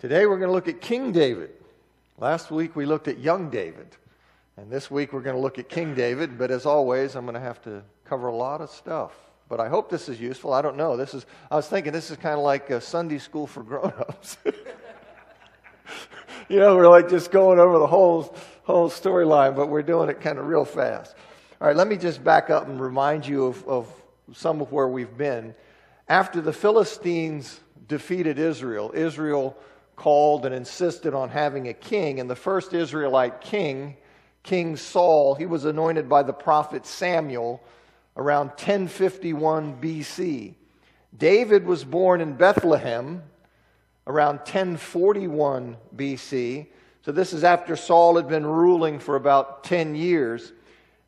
Today we're going to look at King David. Last week we looked at young David. And this week we're going to look at King David. But as always, I'm going to have to cover a lot of stuff. But I hope this is useful. I don't know. I was thinking this is kind of like a Sunday school for grown-ups. We're like just going over the whole storyline, but we're doing it kind of real fast. All right, let me just back up and remind you of some of where we've been. After the Philistines defeated Israel, Israel called and insisted on having a king. And the first Israelite king, King Saul, he was anointed by the prophet Samuel around 1051 BC. David was born in Bethlehem around 1041 BC. So this is after Saul had been ruling for about 10 years.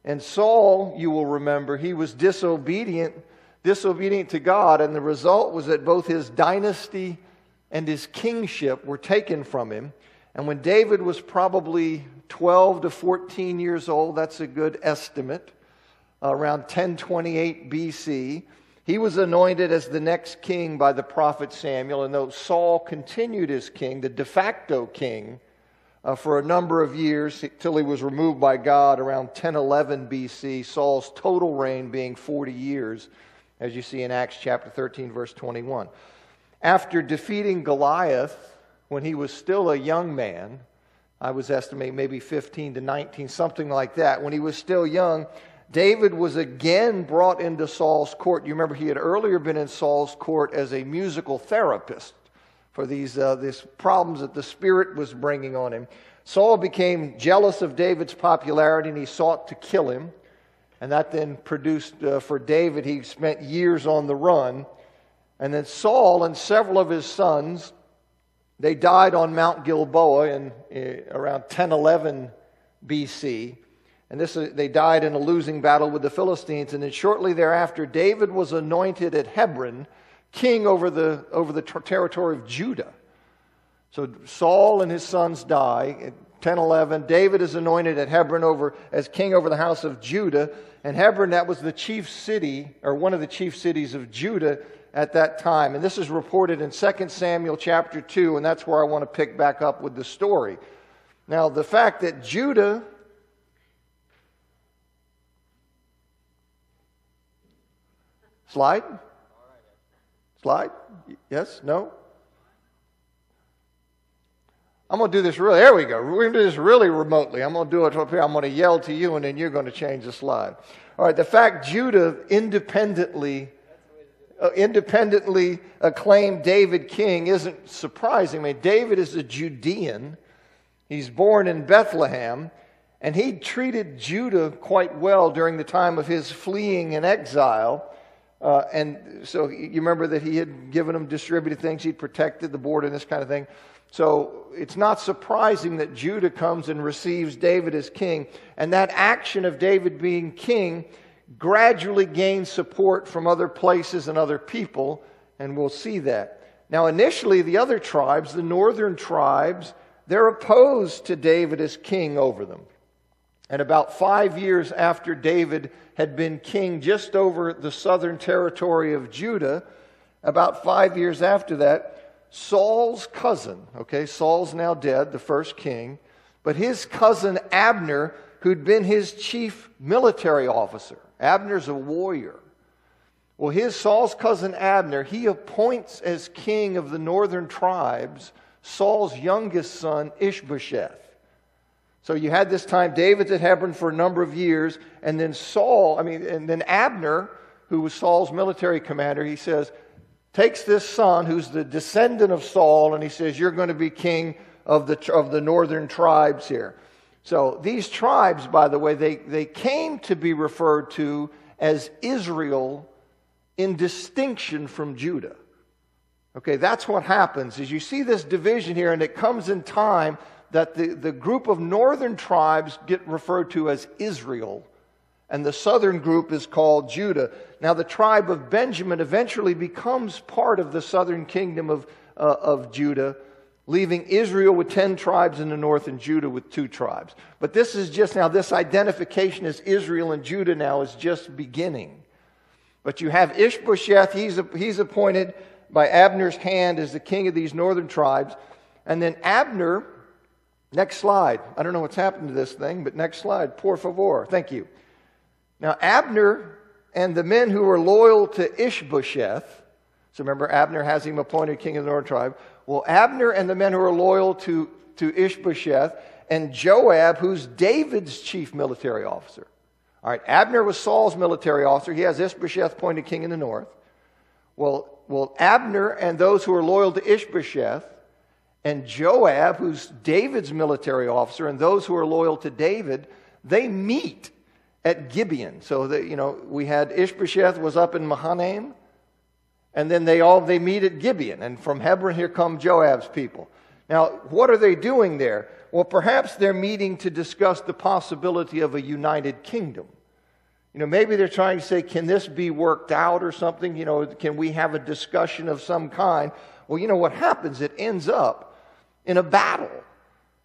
And Saul, you will remember, he was disobedient to God, and the result was that both his dynasty and his kingship were taken from him. And when David was probably 12 to 14 years old, that's a good estimate, around 1028 BC, he was anointed as the next king by the prophet Samuel. And though Saul continued as king, the de facto king, for a number of years, till he was removed by God around 1011 BC, Saul's total reign being 40 years, as you see in Acts chapter 13, verse 21. After defeating Goliath, when he was still a young man, I was estimating maybe 15 to 19, something like that. When he was still young, David was again brought into Saul's court. You remember he had earlier been in Saul's court as a musical therapist for these problems that the Spirit was bringing on him. Saul became jealous of David's popularity and he sought to kill him. And that then produced for David, he spent years on the run. And then Saul and several of his sons, they died on Mount Gilboa in around 1011 BC. And they died in a losing battle with the Philistines. And then shortly thereafter, David was anointed at Hebron king over the territory of Judah. So Saul and his sons die in 1011. David is anointed at Hebron as king over the house of Judah. And Hebron, that was the chief city, or one of the chief cities of Judah at that time. And this is reported in 2 Samuel chapter 2, and that's where I want to pick back up with the story. Now, the fact that Judah... Slide? Yes? No? I'm going to do this really... There we go. We're going to do this really remotely. I'm going to do it up here. I'm going to yell to you, and then you're going to change the slide. All right, the fact Judah independently acclaimed David king isn't surprising. I mean, David is a Judean. He's born in Bethlehem, and he treated Judah quite well during the time of his fleeing in exile. And so you remember that he had given them distributed things. He'd protected the border and this kind of thing. So it's not surprising that Judah comes and receives David as king. And that action of David being king gradually gains support from other places and other people. And we'll see that. Now initially the other tribes, the northern tribes, they're opposed to David as king over them. And about 5 years after David had been king just over the southern territory of Judah, about 5 years after that, Saul's cousin, Saul's now dead, the first king, but his cousin Abner, who'd been his chief military officer. Abner's a warrior. Well, Saul's cousin Abner, he appoints as king of the northern tribes Saul's youngest son, Ishbosheth. So you had this time, David's at Hebron for a number of years, and then then Abner, who was Saul's military commander, he says, takes this son who's the descendant of Saul, and he says, you're going to be king of the northern tribes here. So these tribes, by the way, they came to be referred to as Israel in distinction from Judah. That's what happens, is you see this division here, and it comes in time that the group of northern tribes get referred to as Israel, and the southern group is called Judah. Now the tribe of Benjamin eventually becomes part of the southern kingdom of Judah, leaving Israel with 10 tribes in the north and Judah with 2 tribes. But this is just now, this identification as Israel and Judah now is just beginning. But you have Ishbosheth, he's appointed by Abner's hand as the king of these northern tribes. And then Abner, next slide. I don't know what's happened to this thing, but next slide, por favor. Thank you. Now, Abner and the men who were loyal to Ishbosheth, so remember, Abner has him appointed king of the northern tribe. Well, Abner and the men who were loyal to Ishbosheth, and Joab, who's David's chief military officer. All right, Abner was Saul's military officer. He has Ishbosheth appointed king in the north. Well, Abner and those who are loyal to Ishbosheth, and Joab, who's David's military officer, and those who are loyal to David, they meet at Gibeon. So we had Ishbosheth was up in Mahanaim, and then they meet at Gibeon. And from Hebron, here come Joab's people. Now, what are they doing there? Well, perhaps they're meeting to discuss the possibility of a united kingdom. Maybe they're trying to say, can this be worked out or something? Can we have a discussion of some kind? Well, what happens? It ends up in a battle.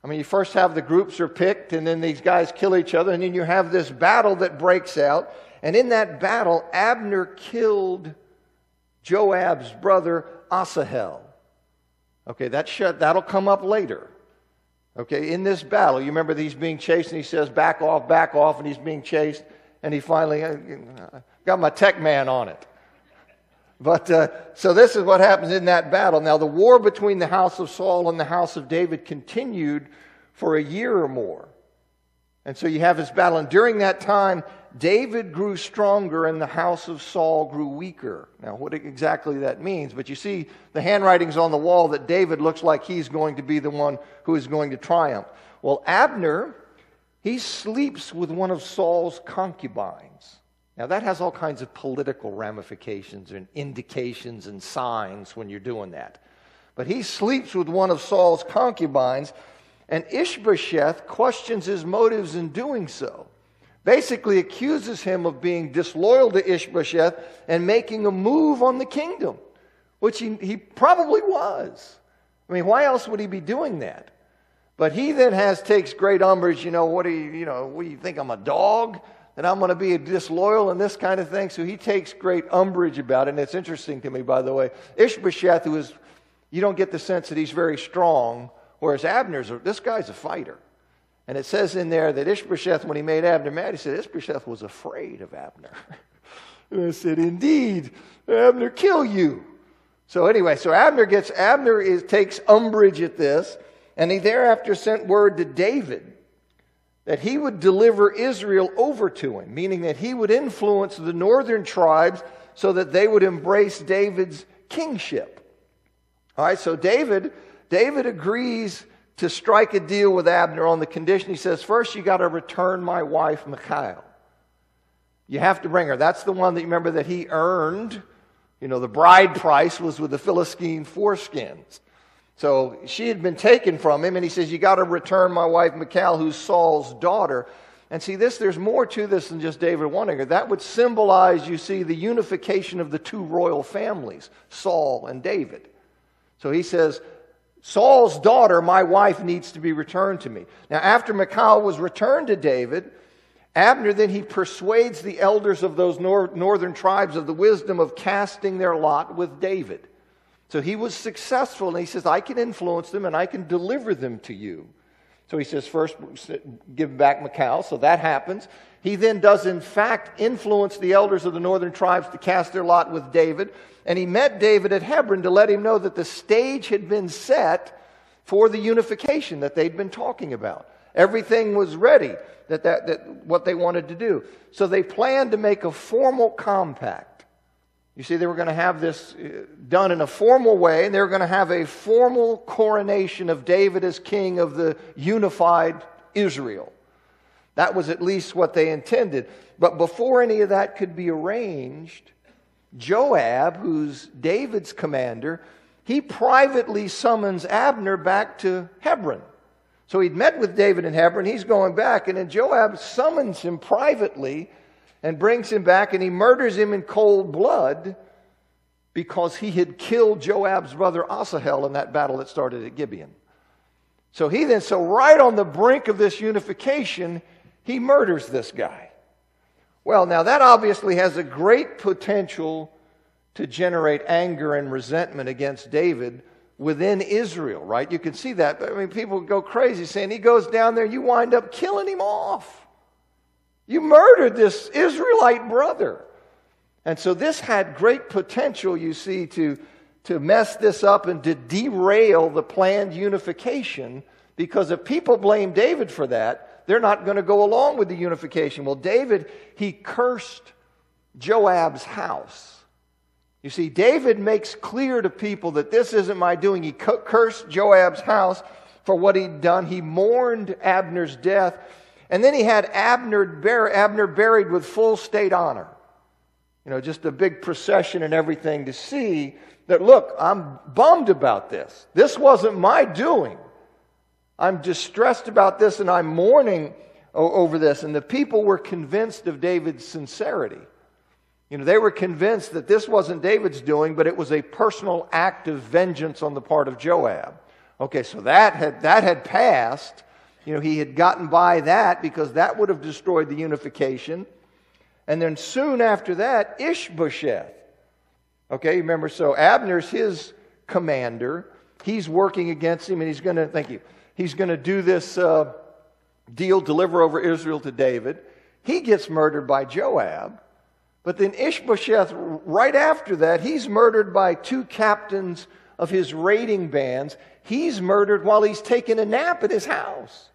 I mean, you first have the groups are picked, and then these guys kill each other, and then you have this battle that breaks out. And in that battle, Abner killed Joab's brother Asahel. Okay, that'll come up later. Okay, in this battle, you remember that he's being chased, and he says, back off, and he's being chased, and he finally got my tech man on it. But so this is what happens in that battle. Now, the war between the house of Saul and the house of David continued for a year or more. And so you have this battle. And during that time, David grew stronger and the house of Saul grew weaker. Now, what exactly that means, but you see the handwritings on the wall that David looks like he's going to be the one who is going to triumph. Well, Abner, he sleeps with one of Saul's concubines. Now, that has all kinds of political ramifications and indications and signs when you're doing that. But he sleeps with one of Saul's concubines, and Ishbosheth questions his motives in doing so. Basically accuses him of being disloyal to Ishbosheth and making a move on the kingdom, which he probably was. I mean, why else would he be doing that? But he then takes great umbrage. What do you think, I'm a dog? That I'm going to be disloyal and this kind of thing. So he takes great umbrage about it. And it's interesting to me, by the way, Ishbosheth, you don't get the sense that he's very strong, whereas this guy's a fighter. And it says in there that Ishbosheth, when he made Abner mad, he said Ishbosheth was afraid of Abner. And I said, indeed, Abner kill you. So anyway, Abner takes umbrage at this, and he thereafter sent word to David that he would deliver Israel over to him, meaning that he would influence the northern tribes so that they would embrace David's kingship. All right, so David agrees to strike a deal with Abner on the condition. He says, first you got to return my wife Michal. You have to bring her. That's the one that you remember that he earned. The bride price was with the Philistine foreskins. So she had been taken from him, and he says, you got to return my wife Michal, who's Saul's daughter. And see, there's more to this than just David wanting her. That would symbolize, you see, the unification of the two royal families, Saul and David. So he says, Saul's daughter, my wife, needs to be returned to me. Now, after Michal was returned to David, Abner, then he persuades the elders of those northern tribes of the wisdom of casting their lot with David. So he was successful, and he says, I can influence them and I can deliver them to you. So he says, first, give back Michal. So that happens. He then does, in fact, influence the elders of the northern tribes to cast their lot with David. And he met David at Hebron to let him know that the stage had been set for the unification that they'd been talking about. Everything was ready, that what they wanted to do. So they planned to make a formal compact. You see, they were going to have this done in a formal way, and they were going to have a formal coronation of David as king of the unified Israel. That was at least what they intended. But before any of that could be arranged, Joab, who's David's commander, he privately summons Abner back to Hebron. So he'd met with David in Hebron, he's going back, and then Joab summons him privately and brings him back, and he murders him in cold blood because he had killed Joab's brother Asahel in that battle that started at Gibeon. So right on the brink of this unification, he murders this guy. Well, now that obviously has a great potential to generate anger and resentment against David within Israel, right? You can see that. I mean, people go crazy saying he goes down there and you wind up killing him off. You murdered this Israelite brother. And so this had great potential, you see, to mess this up and to derail the planned unification, because if people blame David for that, they're not going to go along with the unification. Well, David, he cursed Joab's house. You see, David makes clear to people that this isn't my doing. He cursed Joab's house for what he'd done. He mourned Abner's death. And then he had Abner buried with full state honor. You know, just a big procession and everything to see that, look, I'm bummed about this. This wasn't my doing. I'm distressed about this and I'm mourning over this. And the people were convinced of David's sincerity. You know, they were convinced that this wasn't David's doing, but it was a personal act of vengeance on the part of Joab. Okay, so that had passed. You know, he had gotten by that because that would have destroyed the unification. And then soon after that, Ishbosheth. Okay, remember, so Abner's his commander. He's working against him, and he's going to do this deal, deliver over Israel to David. He gets murdered by Joab. But then Ishbosheth, right after that, he's murdered by two captains of his raiding bands. He's murdered while he's taking a nap at his house.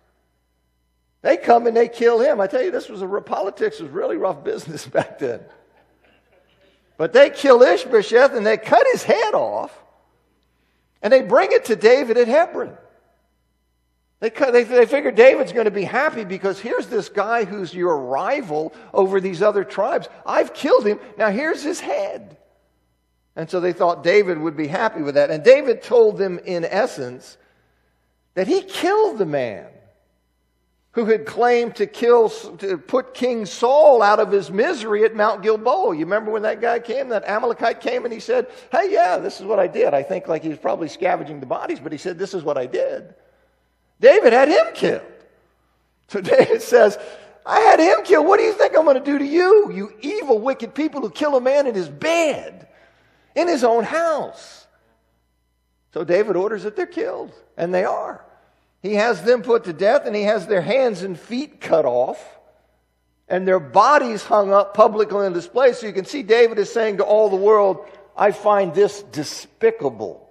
They come and they kill him. I tell you, politics was really rough business back then. But they kill Ishbosheth and they cut his head off. And they bring it to David at Hebron. They figure David's going to be happy because here's this guy who's your rival over these other tribes. I've killed him. Now here's his head. And so they thought David would be happy with that. And David told them in essence that he killed the man who had claimed to put King Saul out of his misery at Mount Gilboa. You remember when that guy came, that Amalekite came, and he said, hey, yeah, this is what I did. I think like he was probably scavenging the bodies, but he said, this is what I did. David had him killed. So David says, I had him killed. What do you think I'm going to do to you, you evil, wicked people who kill a man in his bed, in his own house? So David orders that they're killed, and they are. He has them put to death, and he has their hands and feet cut off, and their bodies hung up publicly on display. So you can see David is saying to all the world, I find this despicable.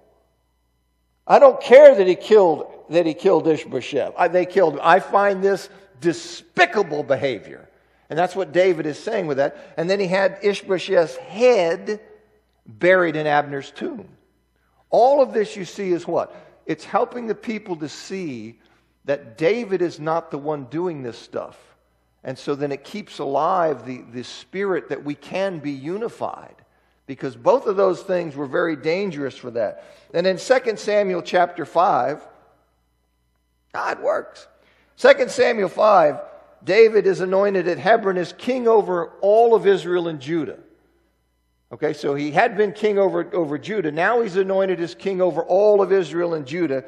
I don't care that he killed Ishbosheth. They killed him. I find this despicable behavior. And that's what David is saying with that. And then he had Ishbosheth's head buried in Abner's tomb. All of this you see is what? It's helping the people to see that David is not the one doing this stuff. And so then it keeps alive the spirit that we can be unified. Because both of those things were very dangerous for that. And in 2 Samuel chapter 5, God works. 2 Samuel 5, David is anointed at Hebron as king over all of Israel and Judah. Okay, so he had been king over Judah. Now he's anointed as king over all of Israel and Judah.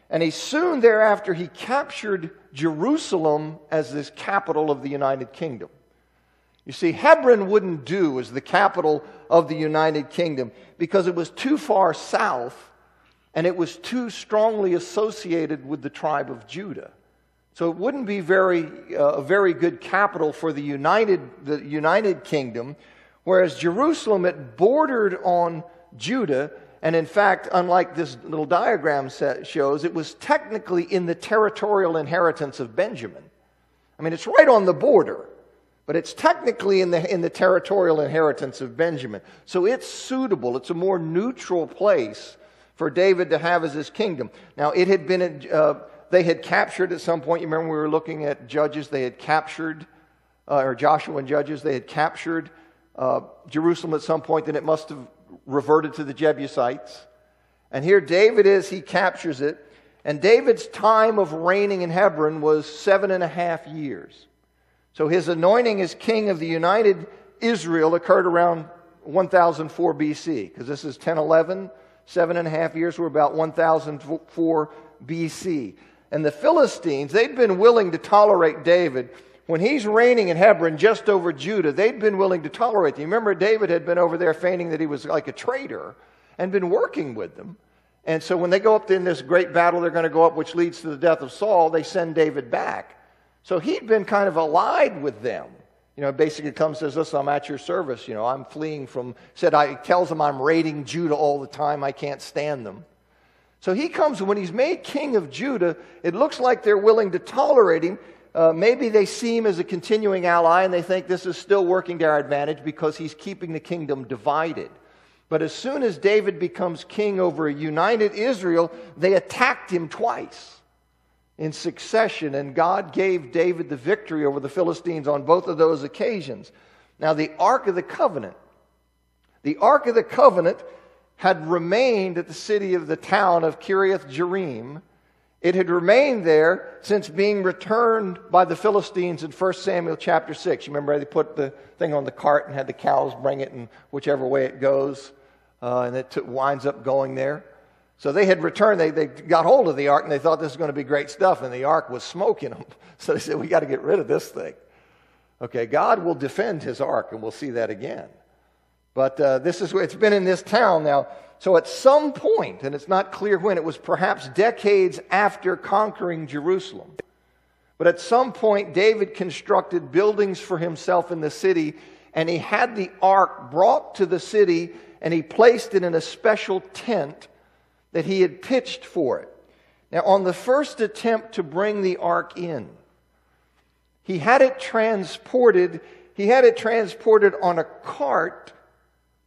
And he soon thereafter, he captured Jerusalem as this capital of the United Kingdom. You see, Hebron wouldn't do as the capital of the United Kingdom because it was too far south and it was too strongly associated with the tribe of Judah. So it wouldn't be a very good capital for the United Kingdom. Whereas Jerusalem, it bordered on Judah, and in fact, unlike this little diagram shows, it was technically in the territorial inheritance of Benjamin. I mean, it's right on the border, but it's technically in the territorial inheritance of Benjamin. So it's suitable. It's a more neutral place for David to have as his kingdom. Now, it had been, they had captured at some point, you remember we were looking at Judges, they had captured, or Joshua and Judges, they had captured Jerusalem at some point, then it must have reverted to the Jebusites. And here David he captures it. And David's time of reigning in Hebron was 7.5 years. So his anointing as king of the united Israel occurred around 1004 BC, because this is 1011, 7.5 years were about 1004 BC. And the Philistines, they'd been willing to tolerate David. When he's reigning in Hebron, just over Judah, they'd been willing to tolerate him. Remember, David had been over there feigning that he was like a traitor and been working with them. And so when they go up in this great battle they're going to go up, which leads to the death of Saul, they send David back. So he'd been kind of allied with them. Basically comes and says, listen, I'm at your service. I'm fleeing from, tells them I'm raiding Judah all the time. I can't stand them. So he comes, and when he's made king of Judah, it looks like they're willing to tolerate him. Maybe they see him as a continuing ally, and they think this is still working to our advantage because he's keeping the kingdom divided. But as soon as David becomes king over a united Israel, they attacked him twice in succession, and God gave David the victory over the Philistines on both of those occasions. Now, the Ark of the Covenant had remained at the town of Kiriath Jearim. It had remained there since being returned by the Philistines in 1 Samuel chapter 6. You remember they put the thing on the cart and had the cows bring it in whichever way it goes, and it winds up going there. So they had returned, they got hold of the ark, and they thought this was going to be great stuff, and the ark was smoking them. So they said, we got to get rid of this thing. Okay, God will defend his ark, and we'll see that again. But it's been in this town now. So at some point, and it's not clear when, it was perhaps decades after conquering Jerusalem. But at some point, David constructed buildings for himself in the city, and he had the ark brought to the city, and he placed it in a special tent that he had pitched for it. Now, on the first attempt to bring the ark in, he had it transported on a cart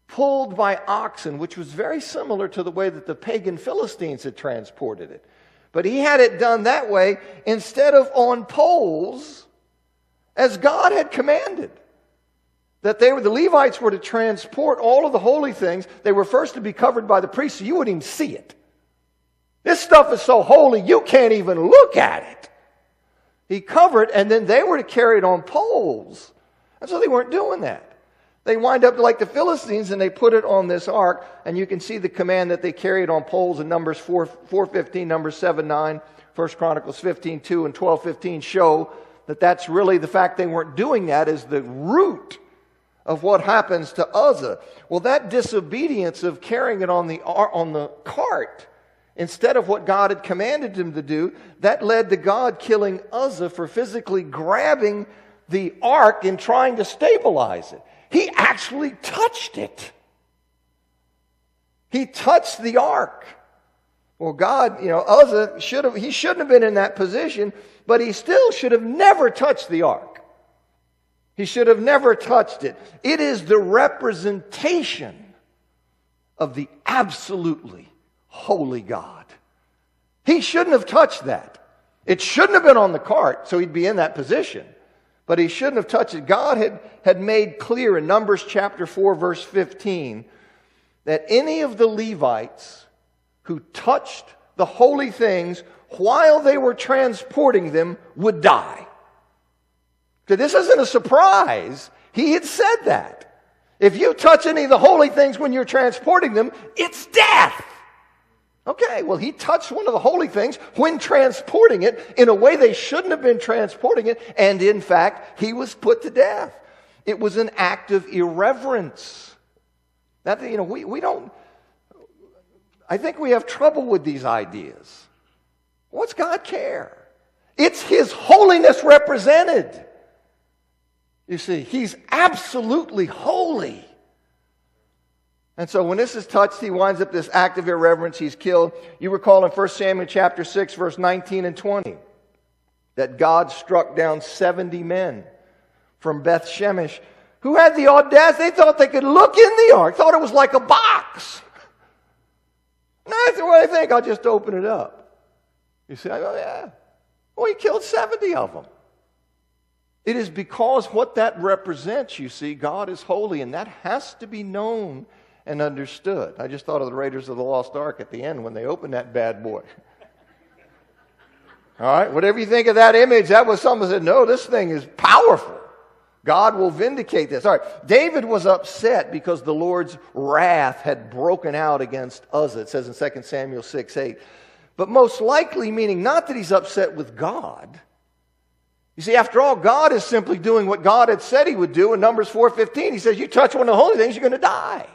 pulled by oxen, which was very similar to the way that the pagan Philistines had transported it. But he had it done that way instead of on poles, as God had commanded. That the Levites were to transport all of the holy things. They were first to be covered by the priests, so you wouldn't even see it. This stuff is so holy, you can't even look at it. He covered, and then they were to carry it on poles. And so they weren't doing that. They wind up like the Philistines, and they put it on this ark, and you can see the command that they carried on poles in Numbers 4:15, Numbers 7:9, 1 Chronicles 15:2, and 12:15 show that that's really the fact they weren't doing that is the root of what happens to Uzzah. Well, that disobedience of carrying it on the cart instead of what God had commanded him to do, that led to God killing Uzzah for physically grabbing the ark and trying to stabilize it. He actually touched it. He touched the ark. Well, God, Uzzah shouldn't have been in that position, but he still should have never touched the ark. He should have never touched it. It is the representation of the absolutely holy God. He shouldn't have touched that. It shouldn't have been on the cart, so he'd be in that position. But he shouldn't have touched it. God had made clear in Numbers chapter 4, verse 15, that any of the Levites who touched the holy things while they were transporting them would die. So this isn't a surprise. He had said that. If you touch any of the holy things when you're transporting them, it's death. Okay, well, he touched one of the holy things when transporting it in a way they shouldn't have been transporting it, and in fact, he was put to death. It was an act of irreverence. That, we don't, I think we have trouble with these ideas. What's God care? It's his holiness represented. You see, he's absolutely holy. And so when this is touched, he winds up this act of irreverence. He's killed. You recall in 1 Samuel chapter 6, verse 19 and 20, that God struck down 70 men from Beth Shemesh who had the audacity. They thought they could look in the ark, thought it was like a box. And I said, what do I think? I'll just open it up. You say, oh yeah. Well, he killed 70 of them. It is because what that represents, you see, God is holy, and that has to be known and understood. I just thought of the Raiders of the Lost Ark at the end when they opened that bad boy. All right, whatever you think of that image, that was someone said, no, this thing is powerful. God will vindicate this. All right, David was upset because the Lord's wrath had broken out against Uzzah. It says in 2 Samuel 6:8. But most likely meaning not that he's upset with God. You see, after all, God is simply doing what God had said he would do in Numbers 4:15. He says, you touch one of the holy things, you're going to die.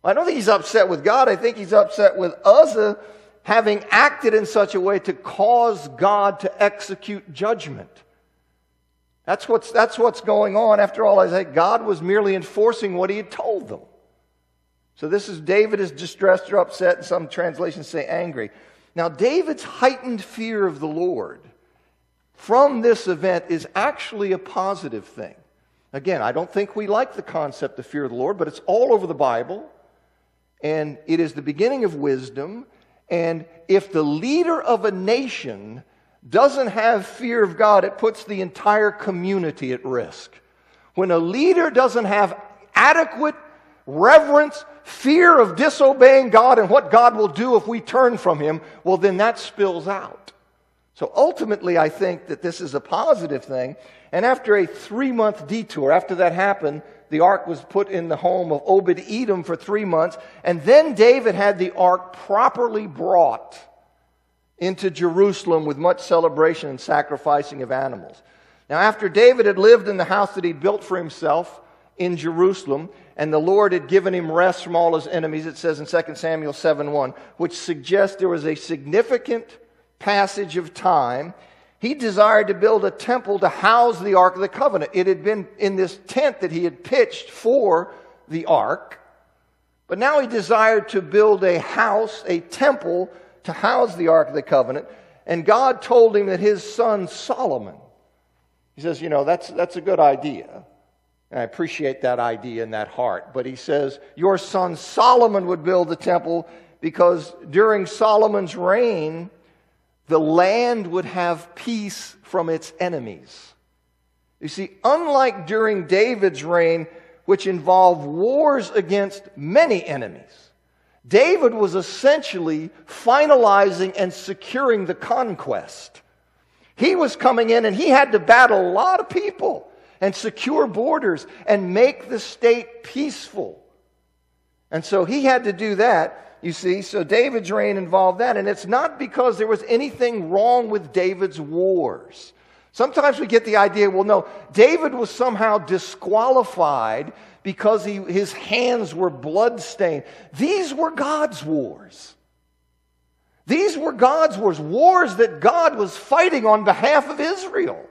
I don't think he's upset with God. I think he's upset with Uzzah having acted in such a way to cause God to execute judgment. That's what's going on. After all, I say God was merely enforcing what he had told them. So this is David is distressed or upset, and some translations say angry. Now, David's heightened fear of the Lord from this event is actually a positive thing. Again, I don't think we like the concept of fear of the Lord, but it's all over the Bible, and it is the beginning of wisdom. And if the leader of a nation doesn't have fear of God, it puts the entire community at risk. When a leader doesn't have adequate reverence, fear of disobeying God and what God will do if we turn from him, well, then that spills out. So ultimately, I think that this is a positive thing. And after a 3-month detour, after that happened, the ark was put in the home of Obed-Edom for 3 months. And then David had the ark properly brought into Jerusalem with much celebration and sacrificing of animals. Now, after David had lived in the house that he built for himself in Jerusalem, and the Lord had given him rest from all his enemies, it says in 2 Samuel 7:1, which suggests there was a significant passage of time. He desired to build a temple to house the Ark of the Covenant. It had been in this tent that he had pitched for the Ark, but now he desired to build a house, a temple, to house the Ark of the Covenant. And God told him that his son Solomon, he says, that's a good idea. And I appreciate that idea and that heart. But he says, your son Solomon would build the temple because during Solomon's reign, the land would have peace from its enemies. You see, unlike during David's reign, which involved wars against many enemies, David was essentially finalizing and securing the conquest. He was coming in and he had to battle a lot of people and secure borders and make the state peaceful. And so he had to do that, you see. So David's reign involved that. And it's not because there was anything wrong with David's wars. Sometimes we get the idea, well, no, David was somehow disqualified because his hands were bloodstained. These were God's wars. These were God's wars, wars that God was fighting on behalf of Israel.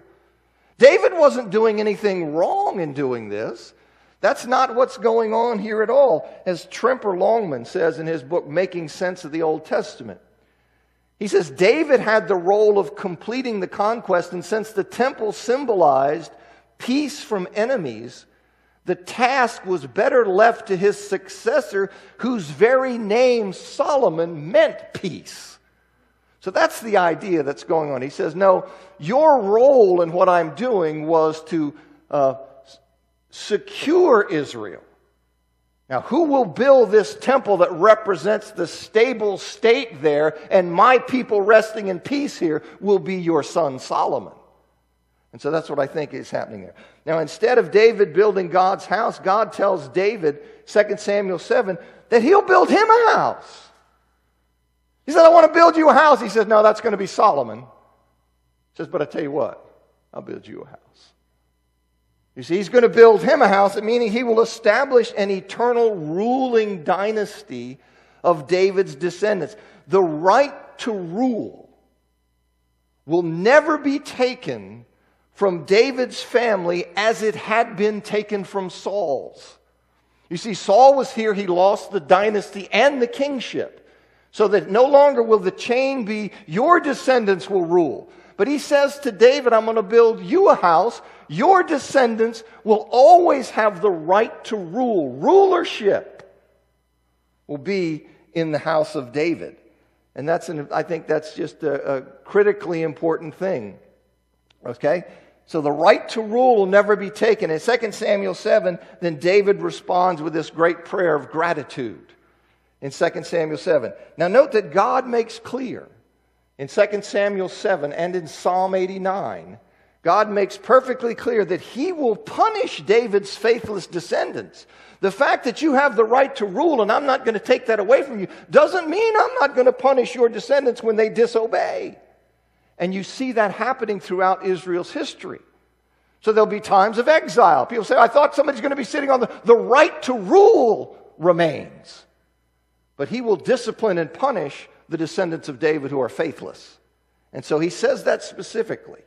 David wasn't doing anything wrong in doing this. That's not what's going on here at all. As Tremper Longman says in his book, Making Sense of the Old Testament, he says, David had the role of completing the conquest, and since the temple symbolized peace from enemies, the task was better left to his successor, whose very name, Solomon, meant peace. So that's the idea that's going on. He says, no, your role in what I'm doing was to secure Israel. Now, who will build this temple that represents the stable state there, and my people resting in peace here will be your son Solomon? And so that's what I think is happening there. Now, instead of David building God's house, God tells David, 2 Samuel 7, that he'll build him a house. He said, I want to build you a house. He says, no, that's going to be Solomon. He says, but I tell you what, I'll build you a house. You see, he's going to build him a house, meaning he will establish an eternal ruling dynasty of David's descendants. The right to rule will never be taken from David's family as it had been taken from Saul's. You see, Saul was here, he lost the dynasty and the kingship. So that no longer will the chain be, your descendants will rule. But he says to David, I'm going to build you a house. Your descendants will always have the right to rule. Rulership will be in the house of David. And I think that's just a critically important thing. Okay? So the right to rule will never be taken. In 2 Samuel 7, then David responds with this great prayer of gratitude. In 2 Samuel 7. Now note that God makes clear in 2 Samuel 7 and in Psalm 89, God makes perfectly clear that he will punish David's faithless descendants. The fact that you have the right to rule and I'm not going to take that away from you doesn't mean I'm not going to punish your descendants when they disobey. And you see that happening throughout Israel's history. So there'll be times of exile. People say, I thought somebody's going to be sitting on the right to rule remains. but he will discipline and punish the descendants of David who are faithless. And so he says that specifically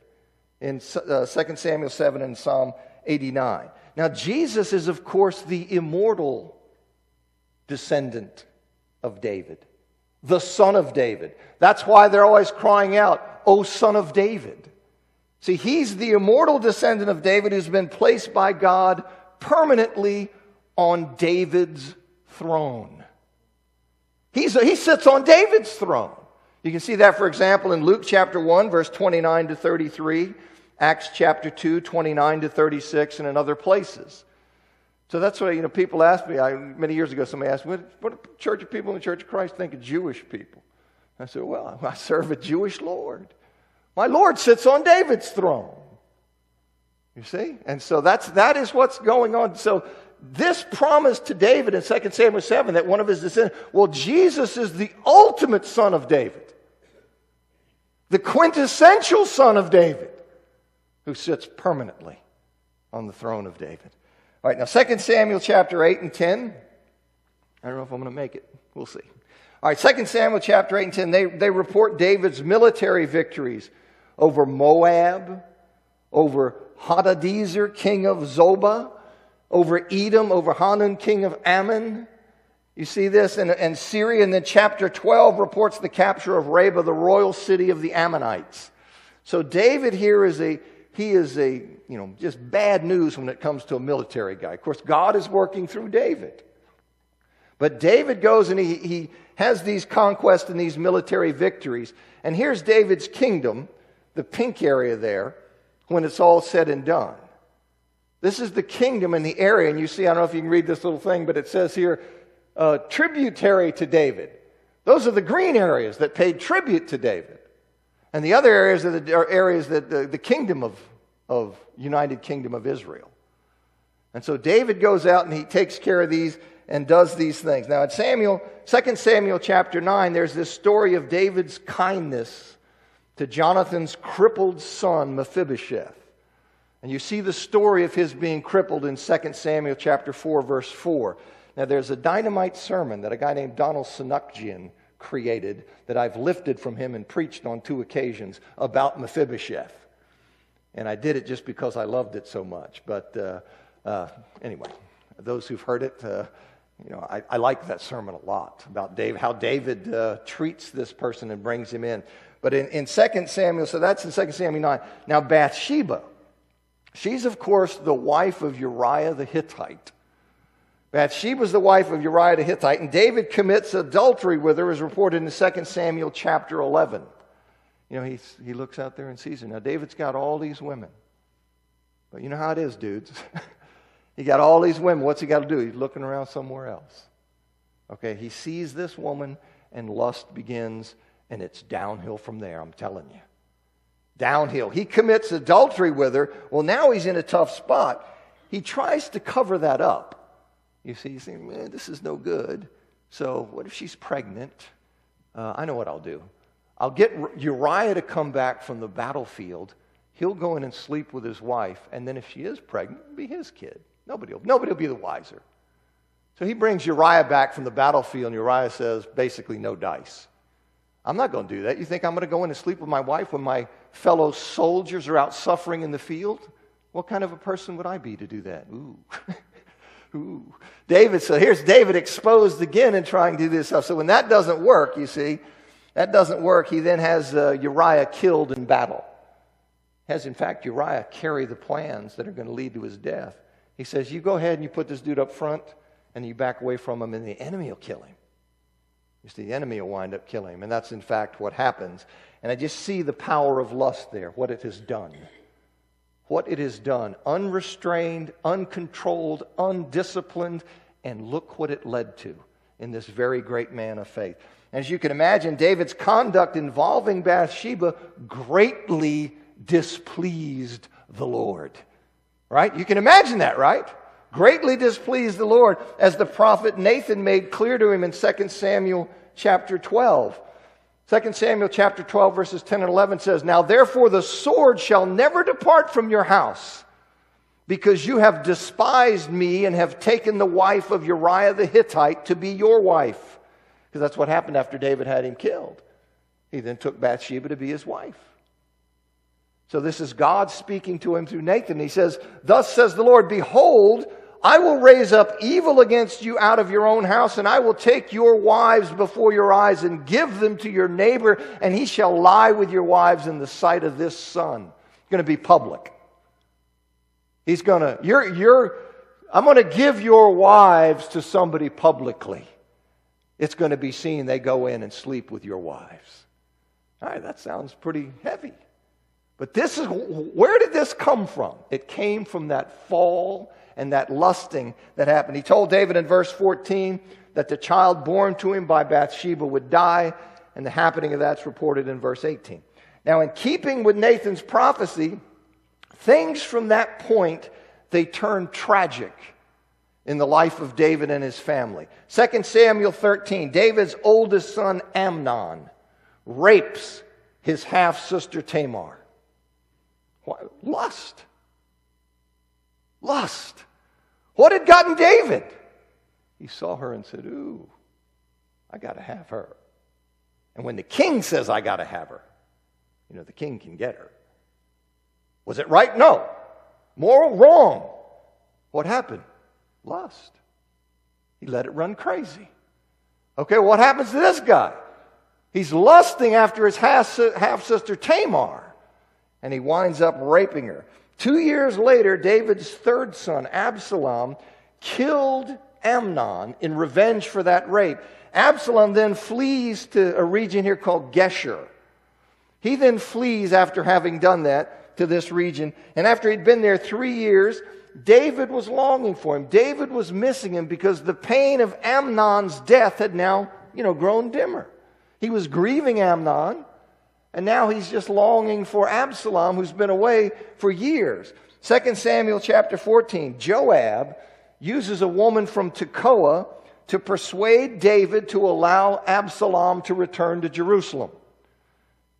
in 2 Samuel 7 and Psalm 89. Now, Jesus is, of course, the immortal descendant of David, the son of David. That's why they're always crying out, "O son of David." See, he's the immortal descendant of David who's been placed by God permanently on David's throne. He sits on David's throne. You can see that, for example, in Luke chapter 1, verse 29 to 33, Acts chapter 2, 29 to 36, and in other places. So that's why, people ask me, many years ago, somebody asked me, what do church of people in the Church of Christ think of Jewish people? I said, well, I serve a Jewish Lord. My Lord sits on David's throne. You see? And so that is what's going on. So this promise to David in 2 Samuel 7 that one of his descendants, well, Jesus is the ultimate son of David. The quintessential son of David who sits permanently on the throne of David. All right, now 2 Samuel chapter 8 and 10. I don't know if I'm going to make it. We'll see. All right, 2 Samuel chapter 8 and 10, they report David's military victories over Moab, over Hadadezer, king of Zobah, over Edom, over Hanun, king of Ammon. You see this? And Syria. And then chapter 12 reports the capture of Rabbah, the royal city of the Ammonites. So David here is just bad news when it comes to a military guy. Of course, God is working through David. But David goes and he has these conquests and these military victories. And here's David's kingdom, the pink area there, when it's all said and done. This is the kingdom in the area. And you see, I don't know if you can read this little thing, but it says here, tributary to David. Those are the green areas that paid tribute to David. And the other areas are areas that the kingdom of United Kingdom of Israel. And so David goes out and he takes care of these and does these things. Now in 2 Samuel chapter 9, there's this story of David's kindness to Jonathan's crippled son Mephibosheth. And you see the story of his being crippled in 2 Samuel chapter 4, verse 4. Now there's a dynamite sermon that a guy named Donald Sunukjian created that I've lifted from him and preached on 2 occasions about Mephibosheth. And I did it just because I loved it so much. But anyway, those who've heard it, I like that sermon a lot about David, how David treats this person and brings him in. But in 2 Samuel, so that's in 2 Samuel 9. Now Bathsheba, she's of course the wife of Uriah the Hittite. Bathsheba's the wife of Uriah the Hittite, and David commits adultery with her, as reported in 2 Samuel chapter 11. He looks out there and sees her. Now, David's got all these women. But you know how it is, dudes. He got all these women. What's he got to do? He's looking around somewhere else. Okay, he sees this woman, and lust begins, and it's downhill from there, I'm telling you. Downhill. He commits adultery with her. Well, now he's in a tough spot. He tries to cover that up. You see, he's saying, man, this is no good. So what if she's pregnant? I know what I'll do. I'll get Uriah to come back from the battlefield. He'll go in and sleep with his wife. And then if she is pregnant, it'll be his kid. Nobody will be the wiser. So he brings Uriah back from the battlefield. And Uriah says, basically, no dice. I'm not going to do that. You think I'm going to go in and sleep with my wife when my fellow soldiers are out suffering in the field? What kind of a person would I be to do that? Ooh. Ooh. So here's David exposed again in trying to do this stuff. So when that doesn't work, you see, he then has Uriah killed in battle. Has, in fact, Uriah carry the plans that are going to lead to his death. He says, you go ahead and you put this dude up front, and you back away from him, and the enemy will kill him. You see, the enemy will wind up killing him, and that's, in fact, what happens. And I just see the power of lust there, what it has done. What it has done, unrestrained, uncontrolled, undisciplined, and look what it led to in this very great man of faith. As you can imagine, David's conduct involving Bathsheba greatly displeased the Lord. Right? You can imagine that, right? Greatly displeased the Lord, as the prophet Nathan made clear to him in 2 Samuel chapter 12. 2 Samuel chapter 12, verses 10 and 11 says, now therefore the sword shall never depart from your house, because you have despised me and have taken the wife of Uriah the Hittite to be your wife. Because that's what happened after David had him killed. He then took Bathsheba to be his wife. So this is God speaking to him through Nathan. He says, thus says the Lord, behold, I will raise up evil against you out of your own house, and I will take your wives before your eyes and give them to your neighbor, and he shall lie with your wives in the sight of this sun. It's going to be public. He's going to, I'm going to give your wives to somebody publicly. It's going to be seen they go in and sleep with your wives. All right, that sounds pretty heavy. But where did this come from? It came from that fall and that lusting that happened. He told David in verse 14 that the child born to him by Bathsheba would die, and the happening of that's reported in verse 18. Now, in keeping with Nathan's prophecy, things from that point, they turned tragic in the life of David and his family. 2 Samuel 13, David's oldest son Amnon rapes his half-sister Tamar. Lust. Lust. What had gotten David? He saw her and said, ooh, I got to have her. And when the king says, I got to have her, the king can get her. Was it right? No. Moral? Wrong. What happened? Lust. He let it run crazy. Okay, what happens to this guy? He's lusting after his half-sister Tamar, and he winds up raping her. 2 years later, David's third son, Absalom, killed Amnon in revenge for that rape. Absalom then flees to a region here called Geshur. He then flees after having done that to this region. And after he'd been there 3 years, David was longing for him. David was missing him because the pain of Amnon's death had now, grown dimmer. He was grieving Amnon, and now he's just longing for Absalom, who's been away for years. 2 Samuel chapter 14, Joab uses a woman from Tekoa to persuade David to allow Absalom to return to Jerusalem.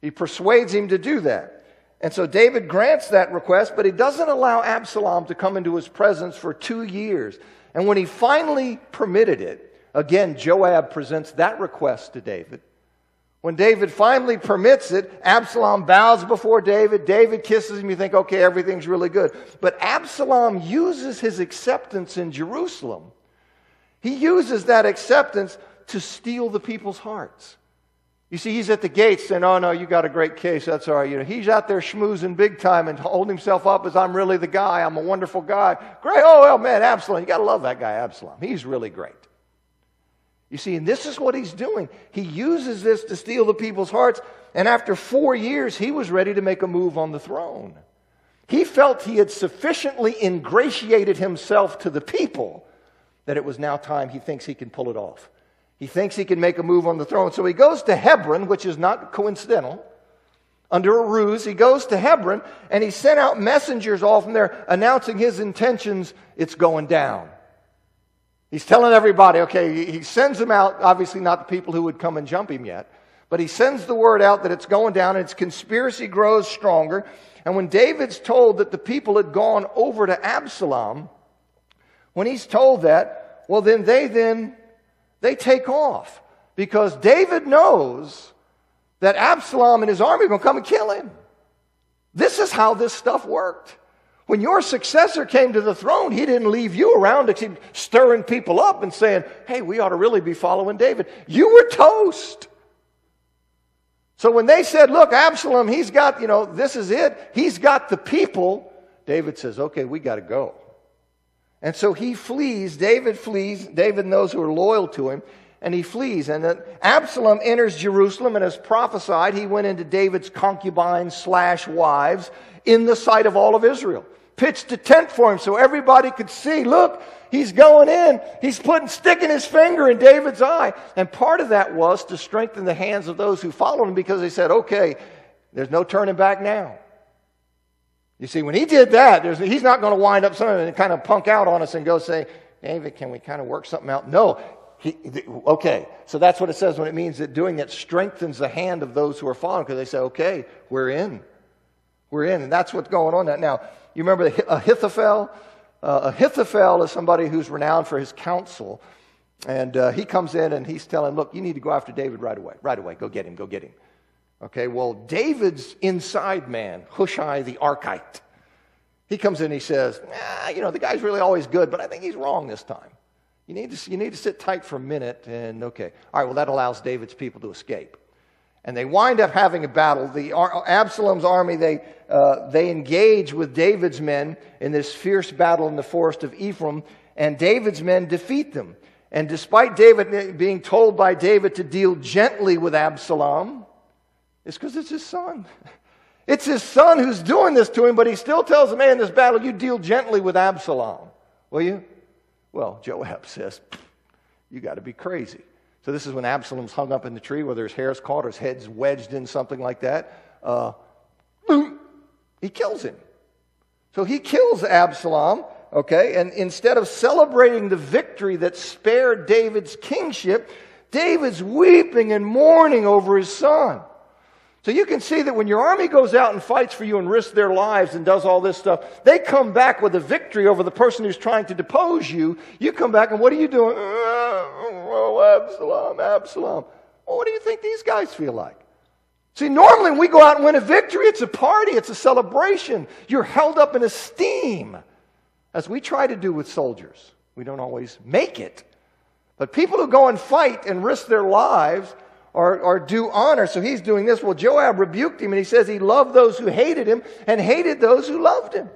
He persuades him to do that. And so David grants that request, but he doesn't allow Absalom to come into his presence for 2 years. And when he finally permitted it, again, Joab presents that request to David. When David finally permits it, Absalom bows before David. David kisses him. You think, okay, everything's really good. But Absalom uses his acceptance in Jerusalem. He uses that acceptance to steal the people's hearts. You see, he's at the gates saying, oh, no, you got a great case. That's all right. He's out there schmoozing big time and holding himself up as I'm really the guy. I'm a wonderful guy. Great. Oh, well, man, Absalom. You got to love that guy, Absalom. He's really great. You see, and this is what he's doing. He uses this to steal the people's hearts. And after 4 years, he was ready to make a move on the throne. He felt he had sufficiently ingratiated himself to the people that it was now time he thinks he can pull it off. He thinks he can make a move on the throne. So he goes to Hebron, which is not coincidental. Under a ruse, he goes to Hebron, and he sent out messengers all from there announcing his intentions. It's going down. He's telling everybody, okay, he sends them out, obviously not the people who would come and jump him yet, but he sends the word out that it's going down, and its conspiracy grows stronger. And when David's told that the people had gone over to Absalom, when he's told that, well, then they take off, because David knows that Absalom and his army are going to come and kill him. This is how this stuff worked. When your successor came to the throne, he didn't leave you around to keep stirring people up and saying, hey, we ought to really be following David. You were toast. So when they said, look, Absalom, he's got, this is it. He's got the people. David says, okay, we got to go. And so he flees. David flees. David knows who are loyal to him. And he flees. And then Absalom enters Jerusalem, and as prophesied, he went into David's concubines / wives in the sight of all of Israel. Pitched a tent for him so everybody could see, look, he's going in. He's sticking his finger in David's eye. And part of that was to strengthen the hands of those who followed him, because they said, okay, there's no turning back now. You see, when he did that, he's not going to wind up something and kind of punk out on us and go say, David, can we kind of work something out? No. Okay, so that's what it says when it means that doing it strengthens the hand of those who are following, because they say, okay, we're in. We're in, and that's what's going on now. You remember Ahithophel? Ahithophel is somebody who's renowned for his counsel. And he comes in and he's telling, look, you need to go after David right away. Right away. Go get him. Go get him. Okay, well, David's inside man, Hushai the Archite, he comes in and he says, the guy's really always good, but I think he's wrong this time. You need to sit tight for a minute and okay. All right, well, that allows David's people to escape. And they wind up having a battle. Absalom's army, they engage with David's men in this fierce battle in the forest of Ephraim, and David's men defeat them. And despite David being told by David to deal gently with Absalom, it's because it's his son. It's his son who's doing this to him, but he still tells him, hey, in this battle, you deal gently with Absalom. Will you? Well, Joab says, you got to be crazy. So this is when Absalom's hung up in the tree, whether his hair's caught or his head's wedged in something like that. He kills him. So he kills Absalom. Okay, and instead of celebrating the victory that spared David's kingship, David's weeping and mourning over his son. So you can see that when your army goes out and fights for you and risks their lives and does all this stuff, they come back with a victory over the person who's trying to depose you. You come back and what are you doing? Oh, Absalom. Well, what do you think these guys feel like? See, normally when we go out and win a victory, it's a party, it's a celebration. You're held up in esteem. As we try to do with soldiers. We don't always make it. But people who go and fight and risk their lives are due honor. So he's doing this. Well, Joab rebuked him and he says he loved those who hated him and hated those who loved him.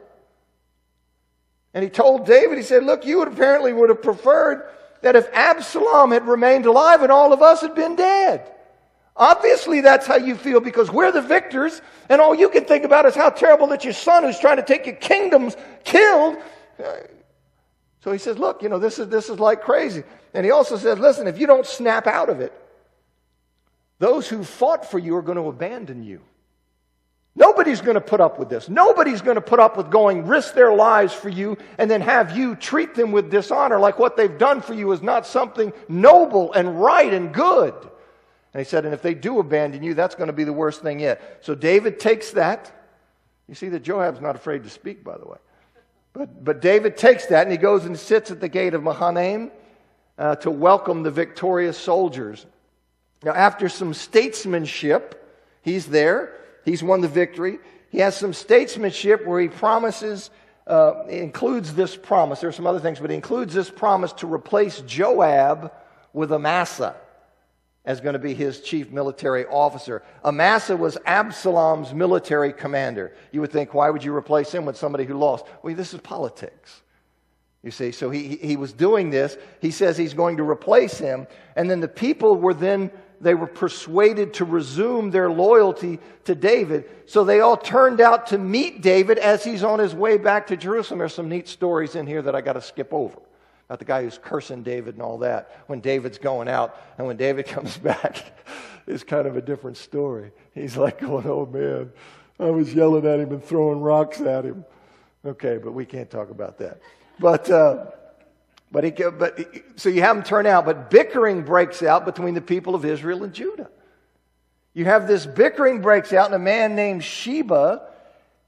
And he told David, he said, look, you apparently would have preferred that if Absalom had remained alive and all of us had been dead. Obviously that's how you feel because we're the victors and all you can think about is how terrible that your son who's trying to take your kingdom's killed. So he says, look, this is like crazy. And he also says, listen, if you don't snap out of it, those who fought for you are going to abandon you. Nobody's going to put up with this. Nobody's going to put up with risk their lives for you and then have you treat them with dishonor like what they've done for you is not something noble and right and good. And he said, and if they do abandon you, that's going to be the worst thing yet. So David takes that. You see that Joab's not afraid to speak, by the way. But David takes that and he goes and sits at the gate of Mahanaim to welcome the victorious soldiers. Now, after some statesmanship, he's there. He's won the victory. He has some statesmanship where he promises, includes this promise. There are some other things, but he includes this promise to replace Joab with Amasa as going to be his chief military officer. Amasa was Absalom's military commander. You would think, why would you replace him with somebody who lost? Well, this is politics. You see, so he was doing this. He says he's going to replace him. And then the people they were persuaded to resume their loyalty to David. So they all turned out to meet David as he's on his way back to Jerusalem. There's some neat stories in here that I got to skip over. About the guy who's cursing David and all that when David's going out. And when David comes back, it's kind of a different story. He's like going, oh man, I was yelling at him and throwing rocks at him. Okay, but we can't talk about that. So you have them turn out, but bickering breaks out between the people of Israel and Judah. You have this bickering breaks out, and a man named Sheba,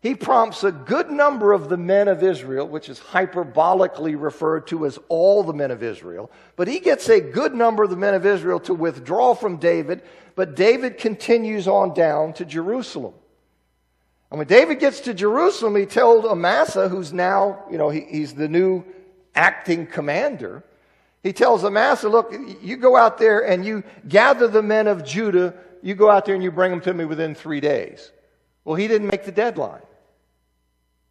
he prompts a good number of the men of Israel, which is hyperbolically referred to as all the men of Israel, but he gets a good number of the men of Israel to withdraw from David, but David continues on down to Jerusalem. And when David gets to Jerusalem, he told Amasa, who's now, he's the new acting commander. He tells Amasa, look, you go out there and you gather the men of Judah. You go out there and you bring them to me within 3 days. Well, he didn't make the deadline.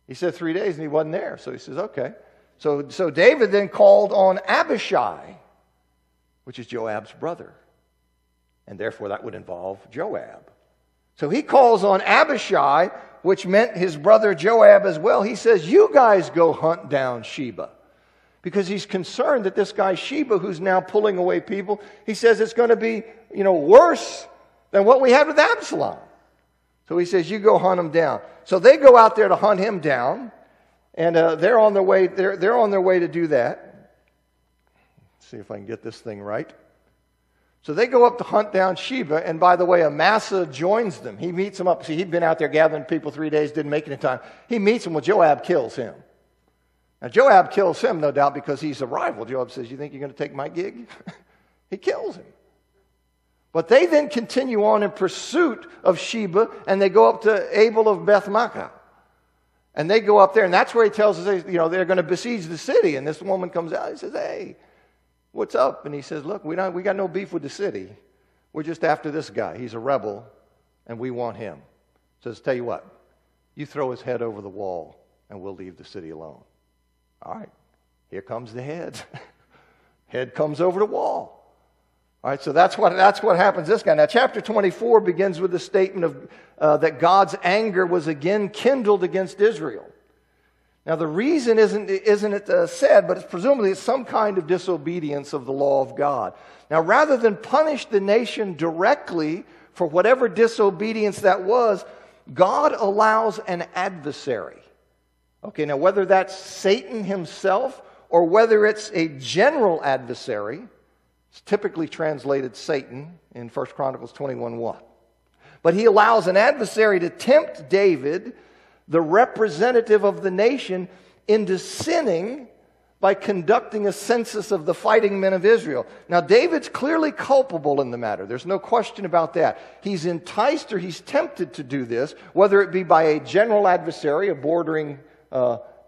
He said 3 days and he wasn't there. So he says, okay. So David then called on Abishai, which is Joab's brother. And therefore that would involve Joab. So he calls on Abishai, which meant his brother Joab as well. He says, you guys go hunt down Sheba. Because he's concerned that this guy Sheba, who's now pulling away people, he says it's going to be, worse than what we had with Absalom. So he says, you go hunt him down. So they go out there to hunt him down, and they're on their way. They're on their way to do that. Let's see if I can get this thing right. So they go up to hunt down Sheba, and by the way, Amasa joins them. He meets them up. See, he'd been out there gathering people 3 days, didn't make it in time. He meets them. Well, Joab kills him. Now, Joab kills him, no doubt, because he's a rival. Joab says, you think you're going to take my gig? He kills him. But they then continue on in pursuit of Sheba, and they go up to Abel of Beth-maachah. And they go up there, and that's where he tells us, they're going to besiege the city. And this woman comes out and says, hey, what's up? And he says, look, we got no beef with the city. We're just after this guy. He's a rebel, and we want him. Says, tell you what, you throw his head over the wall, and we'll leave the city alone. All right, here comes the head. Head comes over the wall. All right, so that's what happens to this guy. Now, chapter 24 begins with the statement of that God's anger was again kindled against Israel. Now, the reason isn't it said, but it's presumably some kind of disobedience of the law of God. Now, rather than punish the nation directly for whatever disobedience that was, God allows an adversary. Okay, now whether that's Satan himself or whether it's a general adversary, it's typically translated Satan in 1 Chronicles 21:1. But he allows an adversary to tempt David, the representative of the nation, into sinning by conducting a census of the fighting men of Israel. Now, David's clearly culpable in the matter. There's no question about that. He's enticed or he's tempted to do this, whether it be by a general adversary, a bordering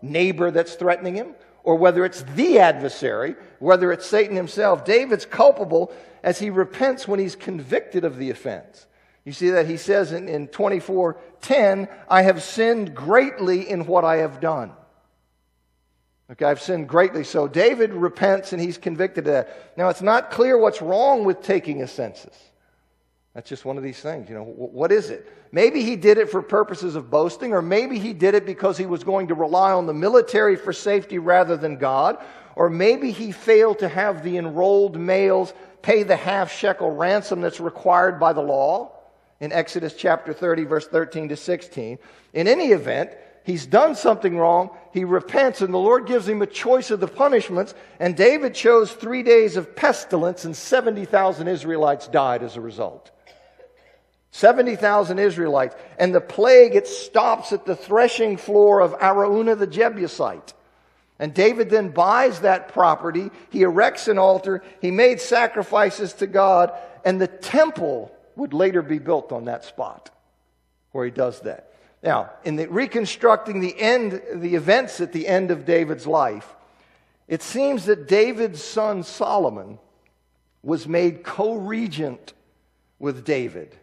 neighbor that's threatening him, or whether it's the adversary, whether it's Satan himself. David's culpable as he repents when he's convicted of the offense. You see that he says in 24:10, I have sinned greatly in what I have done. Okay, I've sinned greatly. So David repents and he's convicted of that. Now, it's not clear what's wrong with taking a census. That's just one of these things. What is it? Maybe he did it for purposes of boasting, or maybe he did it because he was going to rely on the military for safety rather than God, or maybe he failed to have the enrolled males pay the half-shekel ransom that's required by the law in Exodus chapter 30, verse 13 to 16. In any event, he's done something wrong, he repents, and the Lord gives him a choice of the punishments, and David chose 3 days of pestilence, and 70,000 Israelites died as a result. 70,000 Israelites. And the plague, it stops at the threshing floor of Araunah the Jebusite. And David then buys that property. He erects an altar. He made sacrifices to God. And the temple would later be built on that spot where he does that. Now, in reconstructing the events at the end of David's life, it seems that David's son Solomon was made co-regent with David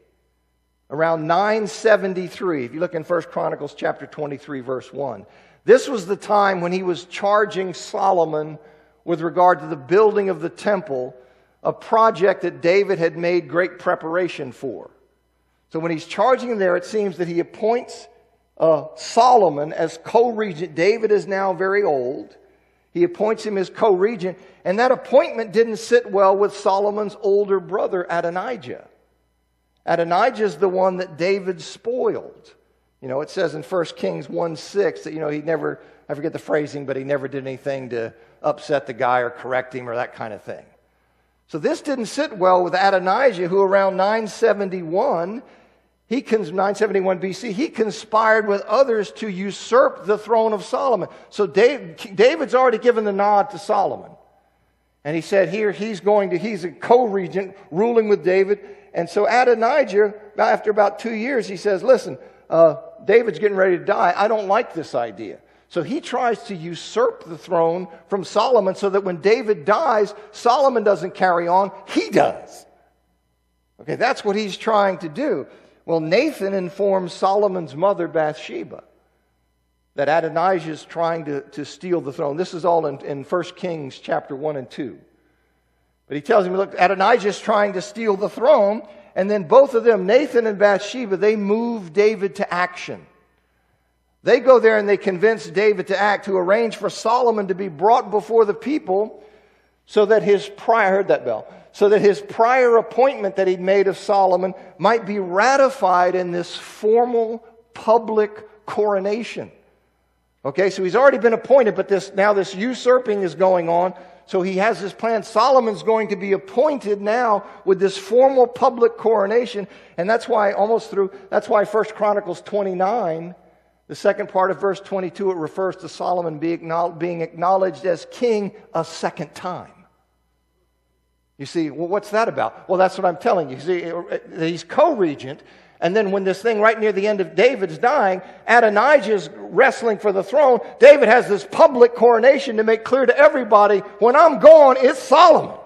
around 973. If you look in 1 Chronicles chapter 23, verse 1. This was the time when he was charging Solomon with regard to the building of the temple, a project that David had made great preparation for. So when he's charging him there, it seems that he appoints Solomon as co-regent. David is now very old. He appoints him as co-regent, and that appointment didn't sit well with Solomon's older brother Adonijah. Adonijah is the one that David spoiled. It says in 1 Kings 1:6 that, he never, I forget the phrasing, but he never did anything to upset the guy or correct him or that kind of thing. So this didn't sit well with Adonijah, who around 971 BC, he conspired with others to usurp the throne of Solomon. So David's already given the nod to Solomon. And he said here he's a co-regent ruling with David. And so Adonijah, after about 2 years, he says, listen, David's getting ready to die. I don't like this idea. So he tries to usurp the throne from Solomon so that when David dies, Solomon doesn't carry on, he does. Okay, that's what he's trying to do. Well, Nathan informs Solomon's mother, Bathsheba, that Adonijah is trying to steal the throne. This is all in 1 Kings chapter 1 and 2. But he tells him, look, Adonijah is trying to steal the throne. And then both of them, Nathan and Bathsheba, they move David to action. They go there and they convince David to act, to arrange for Solomon to be brought before the people so that his prior appointment that he'd made of Solomon might be ratified in this formal public coronation. Okay, so he's already been appointed, but this usurping is going on. So he has this plan. Solomon's going to be appointed now with this formal public coronation. And that's why 1 Chronicles 29 The second part of verse 22, it refers to Solomon being acknowledged as king a second time. You see, well, what's that about? Well, that's what I'm telling you. See, he's co-regent, and then when this thing right near the end of David's dying, Adonijah's wrestling for the throne, David has this public coronation to make clear to everybody, when I'm gone, it's Solomon.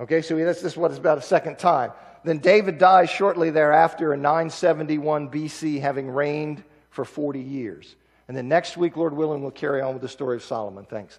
Okay, so this is what it's about a second time. Then David dies shortly thereafter in 971 BC, having reigned for 40 years. And then next week, Lord willing, we'll carry on with the story of Solomon. Thanks.